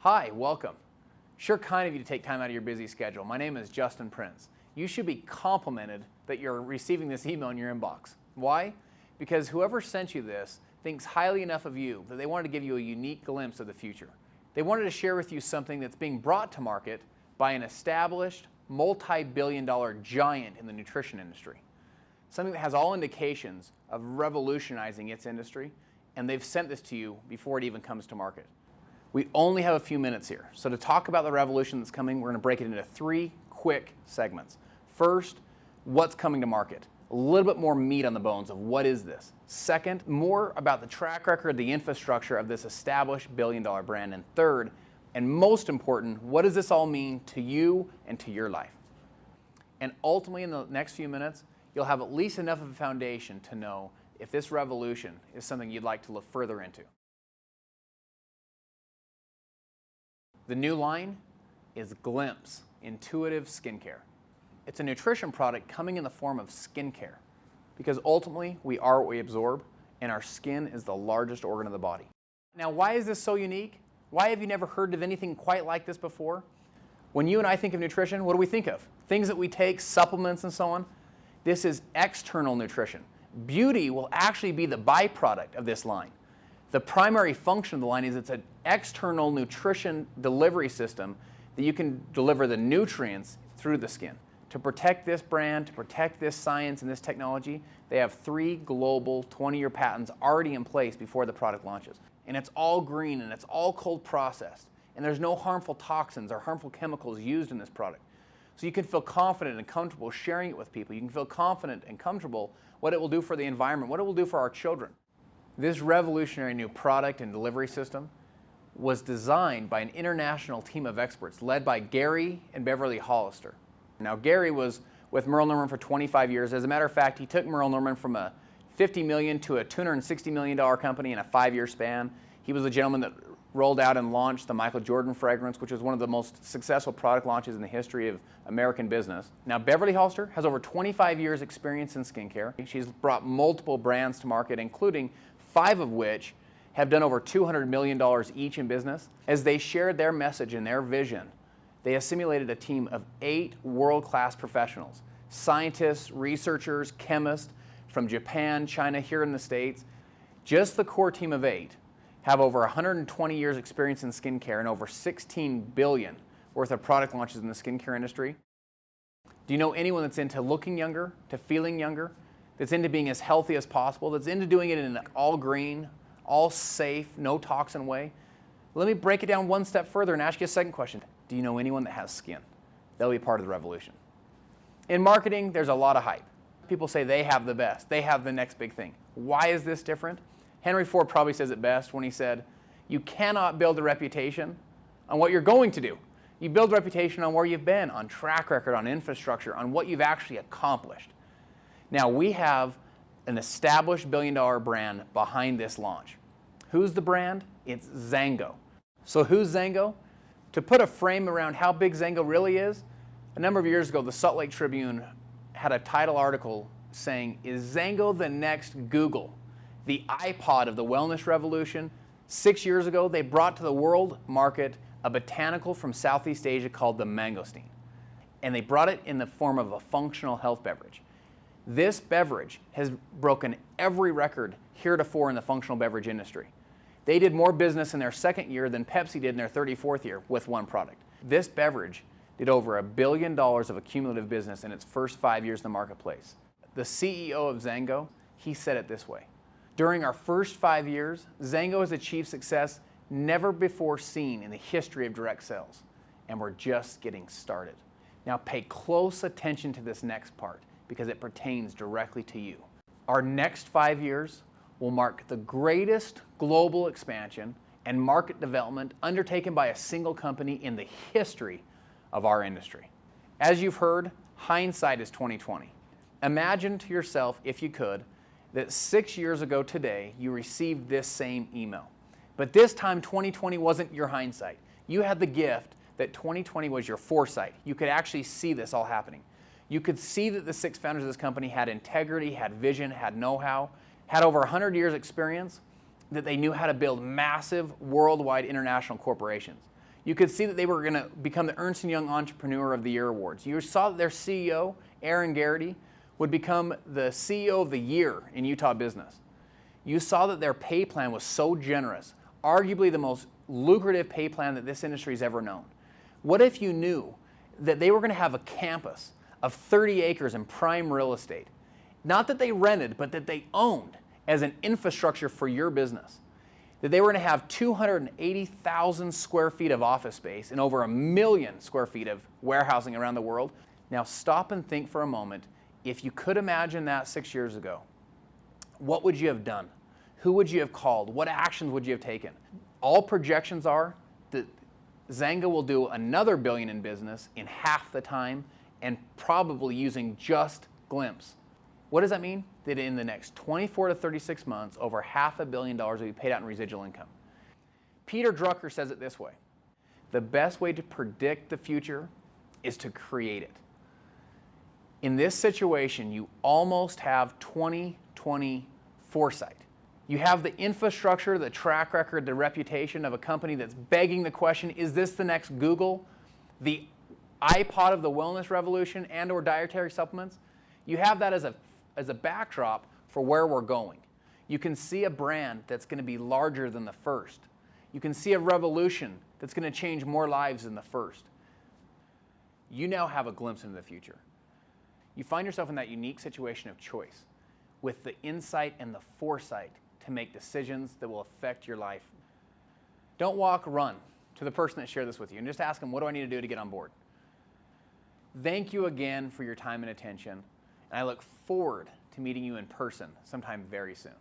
Hi, welcome. Sure kind of you to take time out of your busy schedule. My name is Justin Prince. You should be complimented that you're receiving this email in your inbox. Why? Because whoever sent you this thinks highly enough of you that they wanted to give you a unique glimpse of the future. They wanted to share with you something that's being brought to market by an established, multi-billion-dollar giant in the nutrition industry. Something that has all indications of revolutionizing its industry, and they've sent this to you before it even comes to market. We only have a few minutes here, so to talk about the revolution that's coming, we're going to break it into 3 quick segments. First, what's coming to market? A little bit more meat on the bones of what is this. Second, more about the track record, the infrastructure of this established billion-dollar brand. And third, and most important, what does this all mean to you and to your life? And ultimately, in the next few minutes, you'll have at least enough of a foundation to know if this revolution is something you'd like to look further into. The new line is Glimpse Intuitive Skincare. It's a nutrition product coming in the form of skincare, because ultimately we are what we absorb, and our skin is the largest organ of the body. Now, why is this so unique? Why have you never heard of anything quite like this before? When you and I think of nutrition, what do we think of? Things that we take, supplements and so on. This is external nutrition. Beauty will actually be the byproduct of this line. The primary function of the line is it's an external nutrition delivery system that you can deliver the nutrients through the skin. To protect this brand, to protect this science and this technology, they have 3 global 20-year patents already in place before the product launches. And it's all green and it's all cold processed. And there's no harmful toxins or harmful chemicals used in this product. So you can feel confident and comfortable sharing it with people. You can feel confident and comfortable what it will do for the environment, what it will do for our children. This revolutionary new product and delivery system was designed by an international team of experts led by Gary and Beverly Hollister. Now, Gary was with Merle Norman for 25 years. As a matter of fact, he took Merle Norman from a $50 million to a $260 million company in a 5-year span. He was the gentleman that rolled out and launched the Michael Jordan fragrance, which was one of the most successful product launches in the history of American business. Now, Beverly Hollister has over 25 years experience in skincare. She's brought multiple brands to market, including 5 of which have done over $200 million each in business. As they shared their message and their vision, they assimilated a team of 8 world-class professionals, scientists, researchers, chemists from Japan, China, here in the States. Just the core team of 8 have over 120 years experience in skincare and over $16 billion worth of product launches in the skincare industry. Do you know anyone that's into looking younger, to feeling younger, that's into being as healthy as possible, that's into doing it in an all green, all safe, no toxin way? Let me break it down one step further and ask you a second question. Do you know anyone that has skin? They'll be part of the revolution. In marketing, there's a lot of hype. People say they have the best, they have the next big thing. Why is this different? Henry Ford probably says it best when he said, you cannot build a reputation on what you're going to do. You build a reputation on where you've been, on track record, on infrastructure, on what you've actually accomplished. Now, we have an established billion-dollar brand behind this launch. Who's the brand? It's Zango. So who's Zango? To put a frame around how big Zango really is, a number of years ago, the Salt Lake Tribune had a title article saying, is Zango the next Google? The iPod of the wellness revolution. 6 years ago, they brought to the world market a botanical from Southeast Asia called the mangosteen. And they brought it in the form of a functional health beverage. This beverage has broken every record heretofore in the functional beverage industry. They did more business in their 2nd year than Pepsi did in their 34th year with one product. This beverage did over $1 billion of accumulative business in its first 5 years in the marketplace. The CEO of Zango, he said it this way. During our first 5 years, Zango has achieved success never before seen in the history of direct sales, and we're just getting started. Now pay close attention to this next part because it pertains directly to you. Our next 5 years will mark the greatest global expansion and market development undertaken by a single company in the history of our industry. As you've heard, hindsight is 20/20. Imagine to yourself, if you could, that 6 years ago today you received this same email. But this time 2020 wasn't your hindsight. You had the gift that 2020 was your foresight. You could actually see this all happening. You could see that the 6 founders of this company had integrity, had vision, had know-how, had over 100 years experience, that they knew how to build massive worldwide international corporations. You could see that they were going to become the Ernst & Young Entrepreneur of the Year Awards. You saw that their CEO, Aaron Garrity, would become the CEO of the Year in Utah business. You saw that their pay plan was so generous, arguably the most lucrative pay plan that this industry has ever known. What if you knew that they were going to have a campus of 30 acres in prime real estate? Not that they rented, but that they owned as an infrastructure for your business. That they were going to have 280,000 square feet of office space and over 1 million square feet of warehousing around the world. Now stop and think for a moment. If you could imagine that 6 years ago, what would you have done? Who would you have called? What actions would you have taken? All projections are that Zynga will do another $1 billion in business in half the time and probably using just Glimpse. What does that mean? That in the next 24 to 36 months, over $500 million will be paid out in residual income. Peter Drucker says it this way: the best way to predict the future is to create it. In this situation, you almost have 20/20 foresight. You have the infrastructure, the track record, the reputation of a company that's begging the question, is this the next Google, the iPod of the wellness revolution and/or dietary supplements? You have that as a backdrop for where we're going. You can see a brand that's going to be larger than the first. You can see a revolution that's going to change more lives than the first. You now have a glimpse into the future. You find yourself in that unique situation of choice with the insight and the foresight to make decisions that will affect your life. Don't walk, run to the person that shared this with you and just ask them, what do I need to do to get on board? Thank you again for your time and attention. And I look forward to meeting you in person sometime very soon.